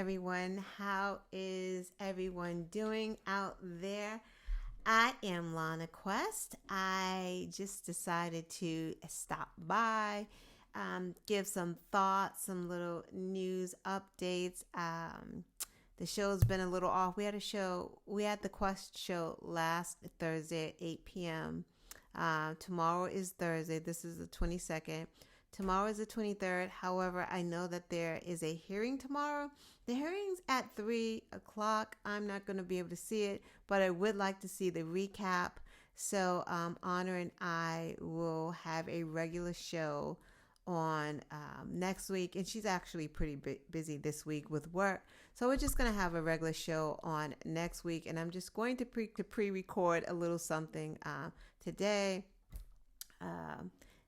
everyone. How is everyone doing out there? I am Lana Quest. I just decided to stop by, give some thoughts, some little news updates. The show's been a little off. We had the Quest show last Thursday at 8 p.m. Tomorrow is Thursday. This is the 22nd. Tomorrow is the 23rd. However, I know that there is a hearing tomorrow. The hearing's at 3 o'clock. I'm not going to be able to see it, but I would like to see the recap. So Honor and I will have a regular show on next week. And she's actually pretty busy this week with work. So we're just going to have a regular show on next week. And I'm just going to pre-record a little something today.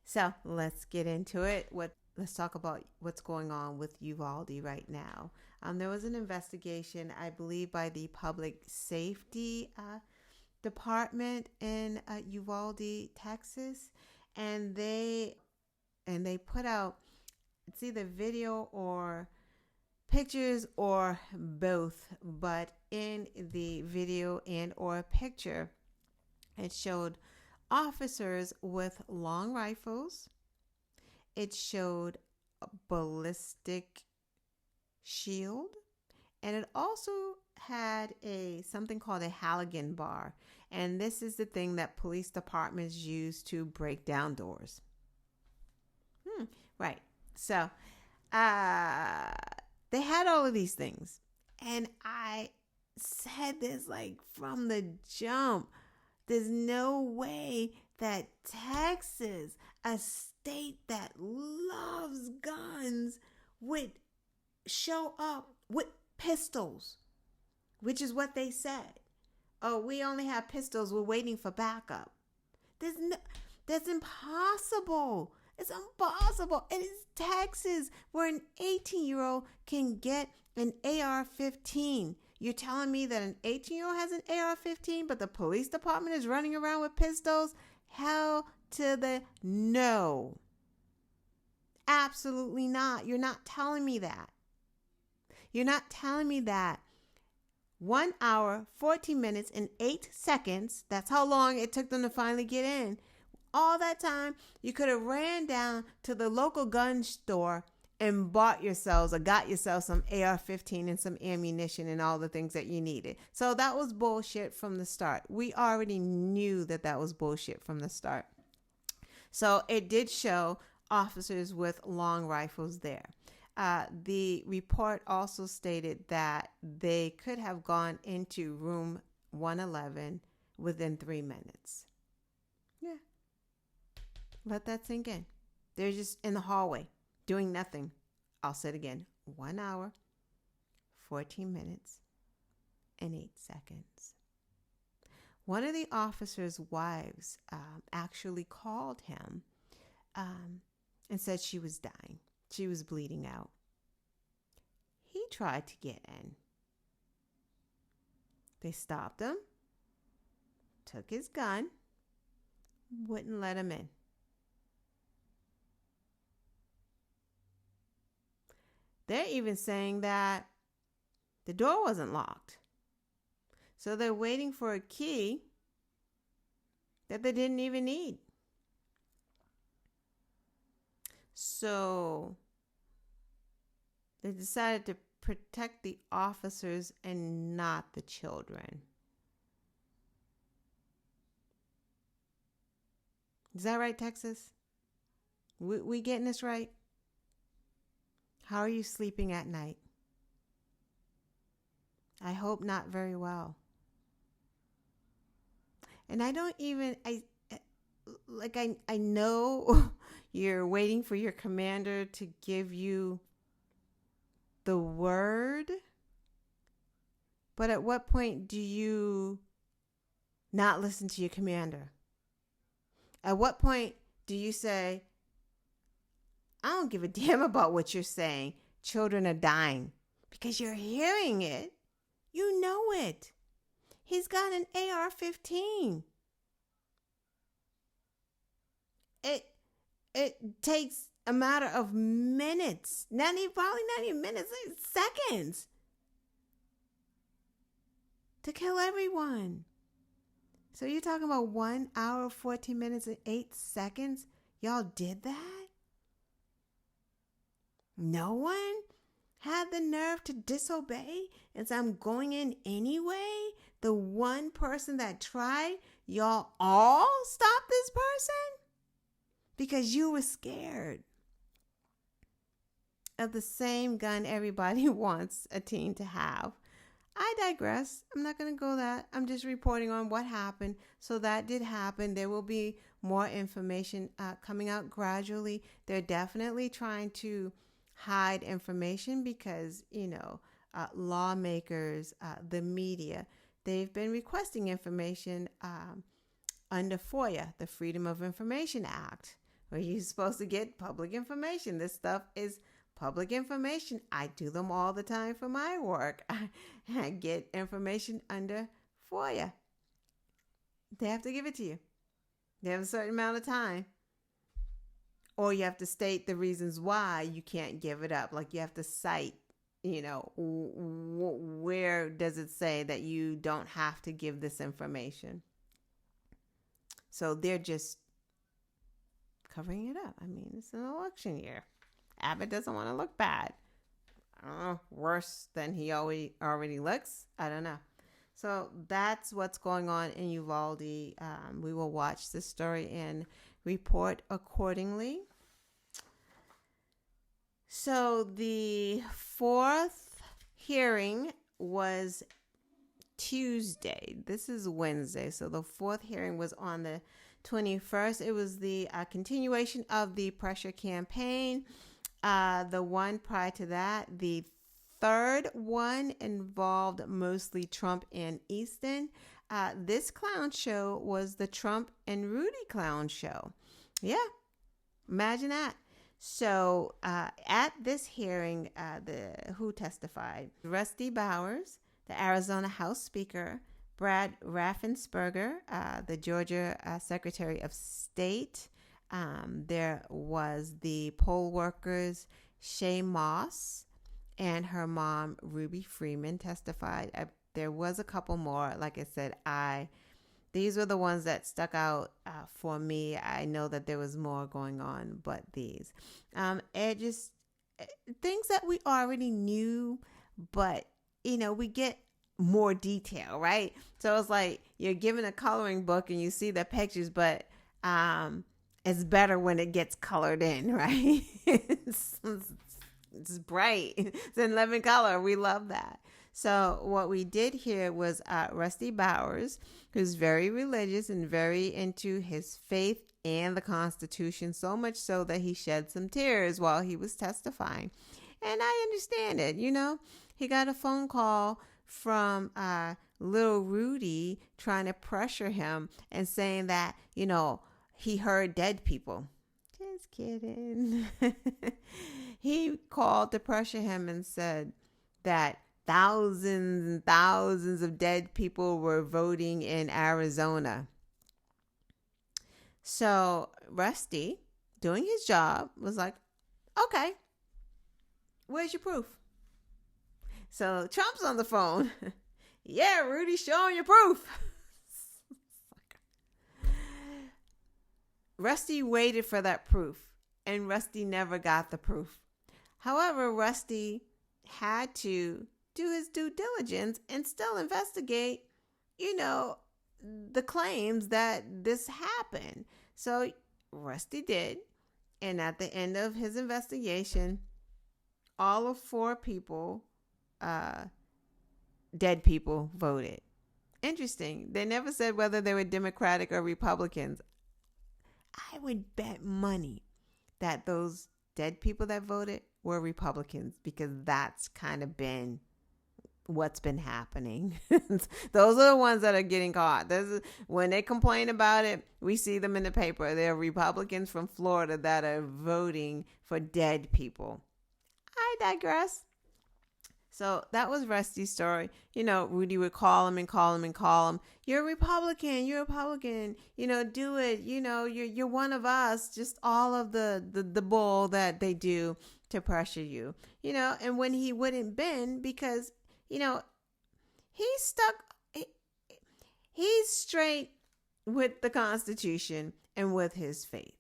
So let's get into it. Let's talk about what's going on with Uvalde right now. There was an investigation, I believe, by the Public Safety Department in Uvalde, Texas, and they put out, it's either video or pictures or both. But in the video and or picture, it showed officers with long rifles. It showed a ballistic shield, and it also had something called a halogen bar, and this is the thing that police departments use to break down doors. Right. So they had all of these things, and I said this like from the jump. There's no way that Texas, a state that loves guns, would show up with pistols, which is what they said. Oh, we only have pistols. We're waiting for backup. That's impossible. It's impossible. It is Texas, where an 18-year-old can get an AR-15. You're telling me that an 18-year-old has an AR-15, but the police department is running around with pistols? Hell to the no. Absolutely not. You're not telling me that. You're not telling me that 1 hour, 14 minutes, and 8 seconds, that's how long it took them to finally get in. All that time, you could have ran down to the local gun store and got yourself some AR-15 and some ammunition and all the things that you needed. So that was bullshit from the start. We already knew that was bullshit from the start. So it did show officers with long rifles there. The report also stated that they could have gone into room 111 within 3 minutes. Yeah. Let that sink in. They're just in the hallway doing nothing. I'll say it again. 1 hour, 14 minutes, and 8 seconds. One of the officer's wives actually called him and said she was dying. She was bleeding out. He tried to get in. They stopped him, took his gun, wouldn't let him in. They're even saying that the door wasn't locked. So they're waiting for a key that they didn't even need. So they decided to protect the officers and not the children. Is that right, Texas? We getting this right? How are you sleeping at night? I hope not very well. And I know you're waiting for your commander to give you the word, but at what point do you not listen to your commander? At what point do you say, I don't give a damn about what you're saying. Children are dying. Because you're hearing it. You know it. He's got an AR-15. It takes a matter of minutes. Probably not even minutes, like seconds to kill everyone. So you're talking about 1 hour, 14 minutes, and 8 seconds? Y'all did that? No one had the nerve to disobey and say, I'm going in anyway? The one person that tried, y'all all stopped this person? Because you were scared of the same gun everybody wants a teen to have. I digress. I'm not going to go that. I'm just reporting on what happened. So that did happen. There will be more information coming out gradually. They're definitely trying to hide information because, lawmakers, the media, they've been requesting information under FOIA, the Freedom of Information Act, where you're supposed to get public information. This stuff is public information. I do them all the time for my work. I get information under FOIA. They have to give it to you. They have a certain amount of time. Or you have to state the reasons why you can't give it up. Like you have to cite, where does it say that you don't have to give this information? So they're just covering it up. I mean, it's an election year. Abbott doesn't want to look bad. I don't know, worse than he already looks. I don't know. So that's what's going on in Uvalde. We will watch this story and report accordingly. So the fourth hearing was Tuesday. This is Wednesday. So the fourth hearing was on the 21st. It was the continuation of the pressure campaign. The one prior to that, the third one, involved mostly Trump and Easton. This clown show was the Trump and Rudy Clown Show. Yeah, imagine that. So at this hearing, who testified? Rusty Bowers, the Arizona House Speaker, Brad Raffensperger, the Georgia Secretary of State. There was the poll workers, Shay Moss, and her mom, Ruby Freeman, testified. There was a couple more. Like I said, these were the ones that stuck out for me. I know that there was more going on, but these. It just things that we already knew, but, we get more detail, right? So it's like you're given a coloring book and you see the pictures, but it's better when it gets colored in, right? It's bright. It's in living color. We love that. So what we did here was Rusty Bowers, who's very religious and very into his faith and the Constitution, so much so that he shed some tears while he was testifying. And I understand it, He got a phone call from little Rudy trying to pressure him and saying that, he heard dead people. Just kidding. He called to pressure him and said that thousands and thousands of dead people were voting in Arizona. So Rusty, doing his job, was like, okay, where's your proof? So Trump's on the phone. Yeah, Rudy, showing your proof. Rusty waited for that proof, and Rusty never got the proof. However, Rusty had to do his due diligence and still investigate, the claims that this happened. So Rusty did. And at the end of his investigation, all of 4 people, dead people, voted. Interesting. They never said whether they were Democratic or Republicans. I would bet money that those dead people that voted were Republicans, because that's kind of been what's been happening. Those are the ones that are getting caught. When they complain about it, we see them in the paper. They're Republicans from Florida that are voting for dead people. I digress. So that was Rusty's story. Rudy would call him and call him and call him. You're a Republican. You're a Republican. Do it. You're one of us. Just all of the bull that they do to pressure you. And when he wouldn't bend, because he He's straight with the Constitution and with his faith.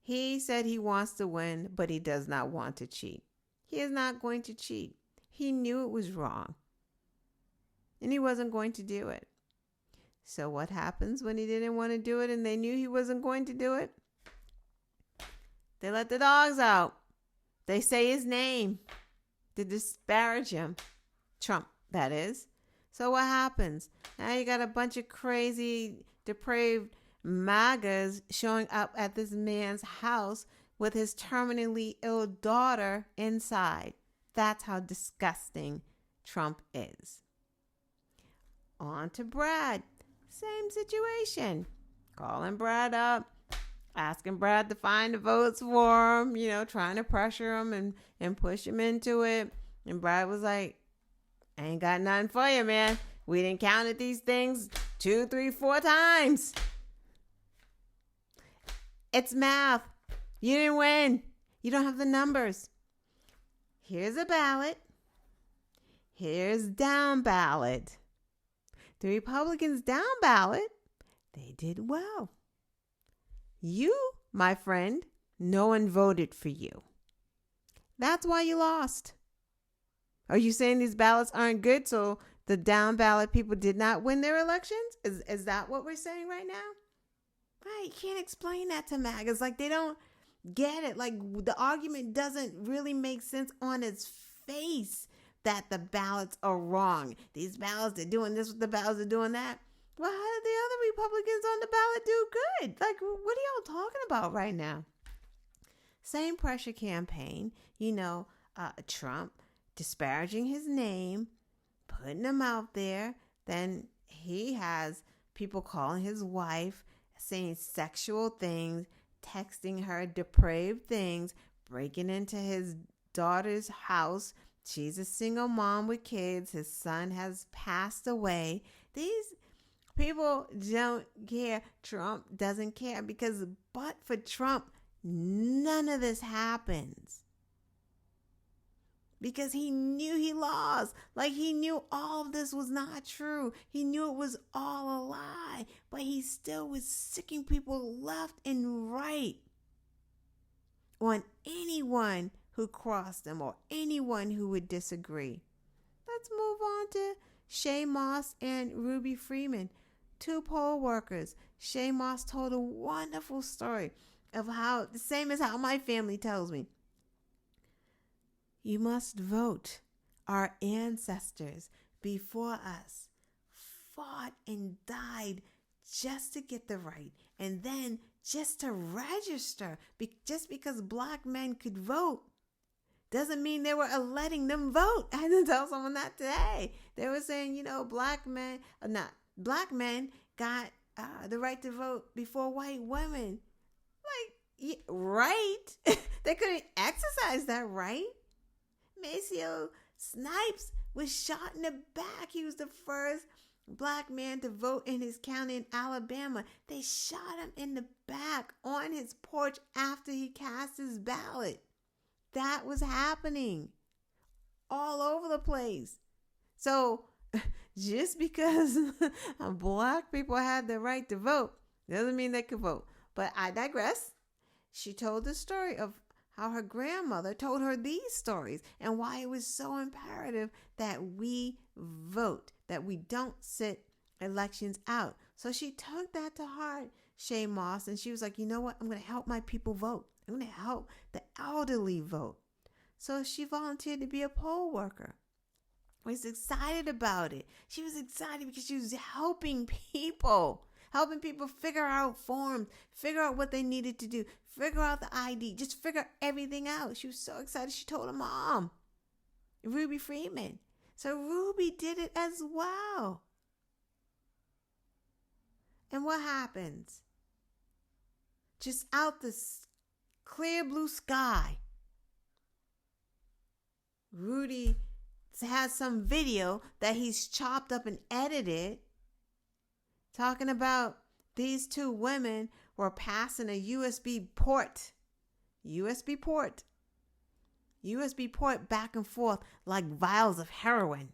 He said he wants to win, but he does not want to cheat. He is not going to cheat. He knew it was wrong, and he wasn't going to do it. So what happens when he didn't want to do it and they knew he wasn't going to do it? They let the dogs out. They say his name to disparage him. Trump, that is. So what happens? Now you got a bunch of crazy, depraved MAGAs showing up at this man's house with his terminally ill daughter inside. That's how disgusting Trump is. On to Brad. Same situation. Calling Brad up, asking Brad to find the votes for him, trying to pressure him and push him into it. And Brad was like, I ain't got nothing for you, man. We didn't count at these things 2, 3, 4 times. It's math. You didn't win. You don't have the numbers. Here's a ballot. Here's down ballot. The Republicans down ballot, they did well. You, my friend, no one voted for you. That's why you lost. Are you saying these ballots aren't good, so the down ballot people did not win their elections? Is that what we're saying right now? Right, you can't explain that to MAGAs. Like, they don't get it. Like, the argument doesn't really make sense on its face that the ballots are wrong. These ballots, they're doing this with the ballots, are doing that. Well, how did the other Republicans on the ballot do good? Like, what are y'all talking about right now? Same pressure campaign, Trump disparaging his name, putting him out there. Then he has people calling his wife, saying sexual things, texting her depraved things, breaking into his daughter's house. She's a single mom with kids. His son has passed away. These people don't care. Trump doesn't care because but for Trump, none of this happens. Because he knew he lost. Like, he knew all of this was not true. He knew it was all a lie. But he still was sicking people left and right on anyone who crossed him or anyone who would disagree. Let's move on to Shay Moss and Ruby Freeman, 2 poll workers. Shay Moss told a wonderful story of how, the same as how my family tells me, you must vote. Our ancestors before us fought and died just to get the right, and then just to register. Just because black men could vote doesn't mean they were letting them vote. I had to tell someone that today. They were saying, black men got the right to vote before white women. Like, right? They couldn't exercise that right. Maceo Snipes was shot in the back. He was the first black man to vote in his county in Alabama. They shot him in the back on his porch after he cast his ballot. That was happening all over the place. So just because black people had the right to vote doesn't mean they could vote. But I digress. She told the story of how her grandmother told her these stories and why it was so imperative that we vote, that we don't sit elections out. So she took that to heart, Shay Moss, and she was like, you know what? I'm going to help my people vote. I'm going to help the elderly vote. So she volunteered to be a poll worker. I was excited about it. She was excited because she was helping people figure out forms, figure out what they needed to do, figure out the ID, just figure everything out. She was so excited. She told her mom, Ruby Freeman. So Ruby did it as well. And what happens? Just out the clear blue sky, Rudy has some video that he's chopped up and edited talking about these 2 women were passing a USB port back and forth like vials of heroin.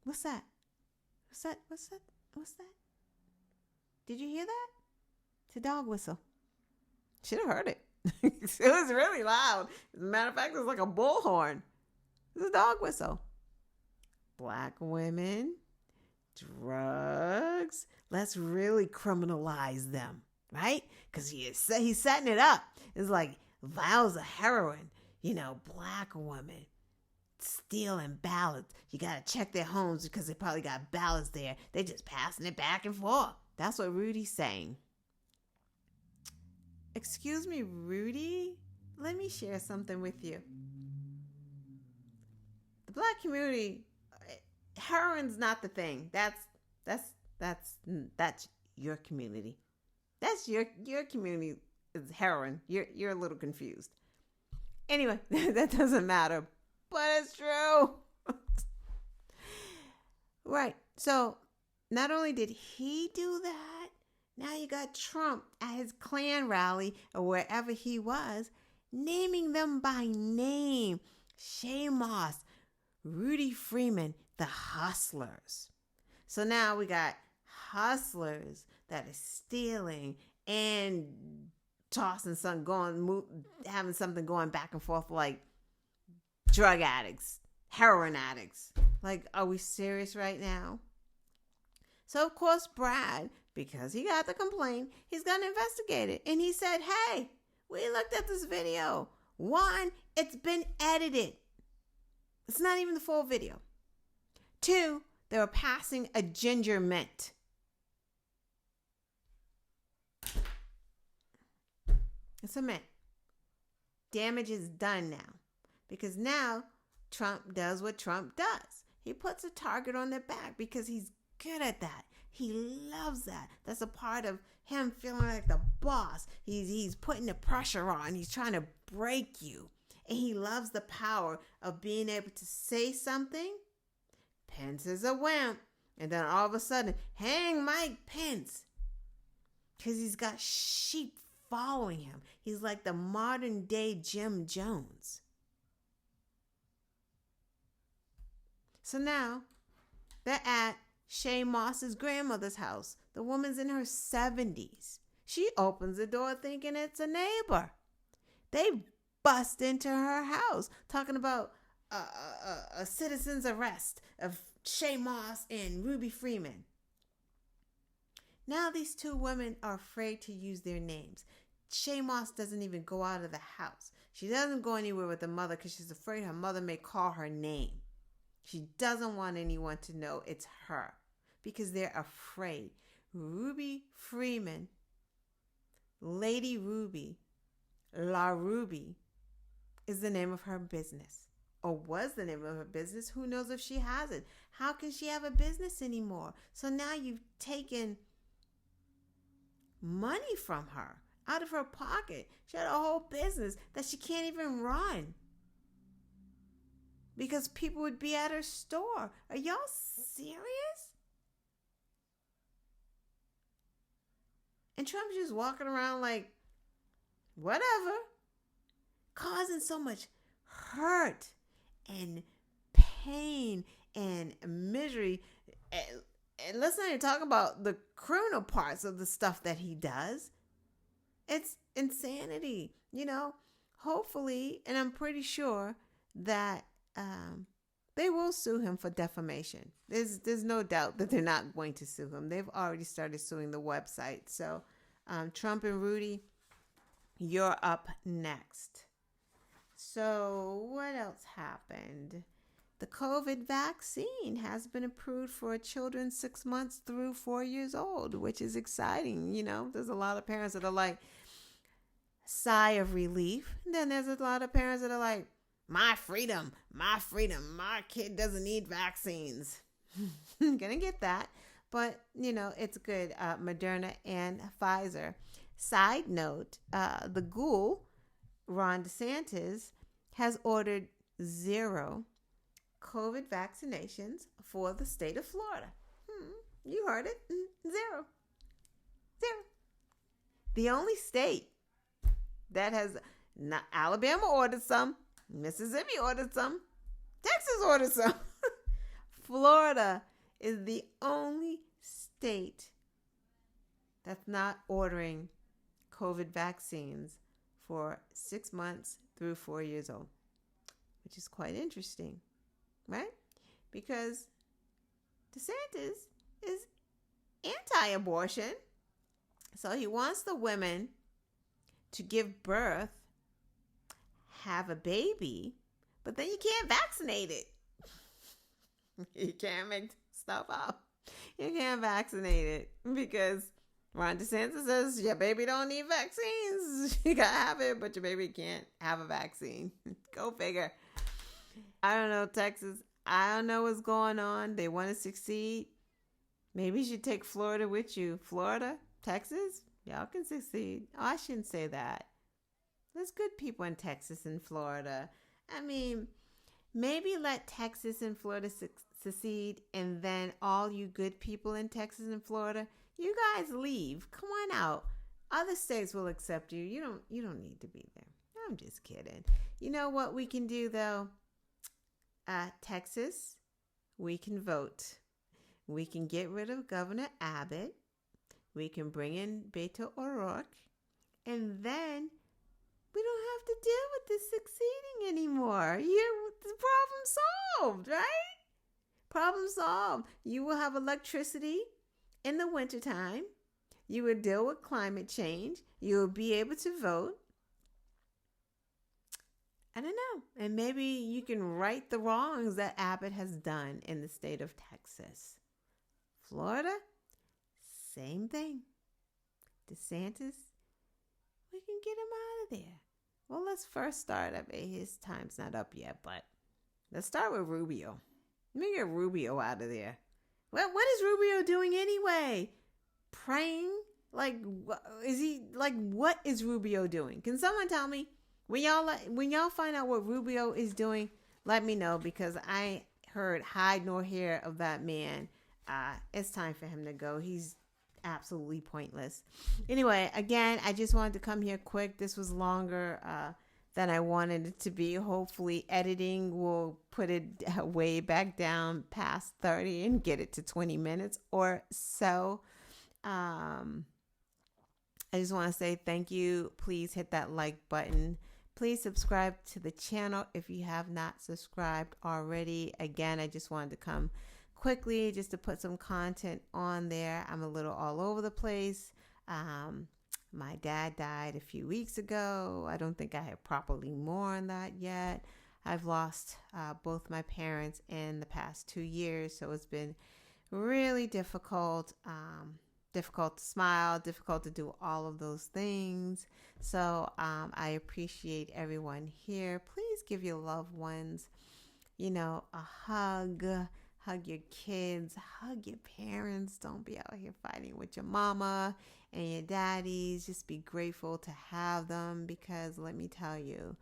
What's that? What's that? What's that? What's that? Did you hear that? It's a dog whistle. Should have heard it. It was really loud. As a matter of fact, it was like a bullhorn. It's a dog whistle. Black women, drugs. Let's really criminalize them, right? Because he's setting it up. It's like vials of heroin, black women stealing ballots. You got to check their homes because they probably got ballots there. They're just passing it back and forth. That's what Rudy's saying. Excuse me, Rudy? Let me share something with you. The black community, heroin's not the thing. That's your community. That's your community is heroin. You're a little confused. Anyway, that doesn't matter, but it's true. Right. So not only did he do that, now you got Trump at his Klan rally or wherever he was, naming them by name. Shay Moss, Rudy Freeman, the hustlers. So now we got hustlers that are stealing and tossing something, having something going back and forth like drug addicts, heroin addicts. Like, are we serious right now? So, of course, Brad, because he got the complaint, he's going to investigate it. And he said, hey, we looked at this video. One, it's been edited. It's not even the full video. Two, they were passing a ginger mint. It's a mint. Damage is done now. Because now Trump does what Trump does. He puts a target on their back because he's good at that. He loves that. That's a part of him feeling like the boss. He's putting the pressure on. He's trying to break you. And he loves the power of being able to say something. Pence is a wimp. And then all of a sudden, hang Mike Pence. Because he's got sheep following him. He's like the modern day Jim Jones. So now, they're at Shay Moss's grandmother's house. The woman's in her 70s. She opens the door thinking it's a neighbor. They bust into her house talking about a citizen's arrest of Shay Moss and Ruby Freeman. Now these two women are afraid to use their names. Shay Moss doesn't even go out of the house. She doesn't go anywhere with the mother because she's afraid her mother may call her name. She doesn't want anyone to know it's her because they're afraid. Ruby Freeman, Lady Ruby, La Ruby is the name of her business, or was the name of her business. Who knows if she has it? How can she have a business anymore? So now you've taken money from her out of her pocket. She had a whole business that she can't even run because people would be at her store. Are y'all serious? And Trump's just walking around like, whatever, causing so much hurt and pain and misery. And let's not even talk about the criminal parts of the stuff that he does. It's insanity, hopefully, and I'm pretty sure that they will sue him for defamation. There's no doubt that they're not going to sue him. They've already started suing the website. So Trump and Rudy, you're up next. So what else happened? The COVID vaccine has been approved for children 6 months through 4 years old, which is exciting. There's a lot of parents that are like, sigh of relief. And then there's a lot of parents that are like, my freedom, my kid doesn't need vaccines. Gonna get that. But, it's good. Moderna and Pfizer. Side note, the ghoul, Ron DeSantis, has ordered 0 COVID vaccinations for the state of Florida. You heard it. 0. The only state that has, not, Alabama ordered some, Mississippi ordered some, Texas ordered some. Florida is the only state that's not ordering COVID vaccines for 6 months through 4 years old, which is quite interesting, right? Because DeSantis is anti-abortion, so he wants the women to give birth, have a baby, but then you can't vaccinate it. You can't make stuff up. You can't vaccinate it because Ron DeSantis says your baby don't need vaccines. You gotta have it, but your baby can't have a vaccine. Go figure. I don't know, Texas. I don't know what's going on. They want to succeed. Maybe you should take Florida with you. Florida, Texas, y'all can succeed. Oh, I shouldn't say that. There's good people in Texas and Florida. I mean, maybe let Texas and Florida succeed, and then all you good people in Texas and Florida, you guys leave. Come on out. Other states will accept you. You don't need to be there. I'm just kidding. You know what we can do though? Texas, we can vote. We can get rid of Governor Abbott. We can bring in Beto O'Rourke, and then we don't have to deal with this succeeding anymore. The problem solved, right? Problem solved. You will have electricity in the wintertime. You will deal with climate change. You will be able to vote. I don't know. And maybe you can right the wrongs that Abbott has done in the state of Texas. Florida, same thing. DeSantis, we can get him out of there. Well, let's first start. I mean, his time's not up yet, but let's start with Rubio. Let me get Rubio out of there. Well, what is Rubio doing anyway? Praying? Like, what is Rubio doing? Can someone tell me? When y'all find out what Rubio is doing, let me know, because I heard hide nor hair of that man. It's time for him to go. He's absolutely pointless. Anyway, again, I just wanted to come here quick. This was longer than I wanted it to be. Hopefully editing will put it way back down past 30 and get it to 20 minutes or so. I just want to say thank you. Please hit that like button. Please subscribe to the channel if you have not subscribed already. Again, I just wanted to come quickly just to put some content on there. I'm a little all over the place. My dad died a few weeks ago. I don't think I have properly mourned that yet. I've lost both my parents in the past 2 years, so it's been really difficult. Difficult to smile, difficult to do all of those things. So I appreciate everyone here. Please give your loved ones, a hug. Hug your kids. Hug your parents. Don't be out here fighting with your mama and your daddies. Just be grateful to have them, because let me tell you,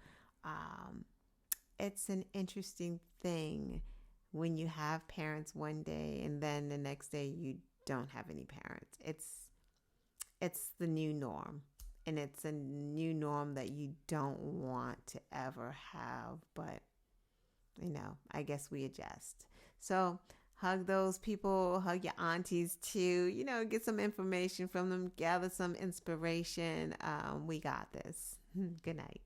it's an interesting thing when you have parents one day and then the next day you don't have any parents. It's the new norm, and it's a new norm that you don't want to ever have, but I guess we adjust. So hug those people, hug your aunties too, get some information from them, gather some inspiration. We got this. Good night.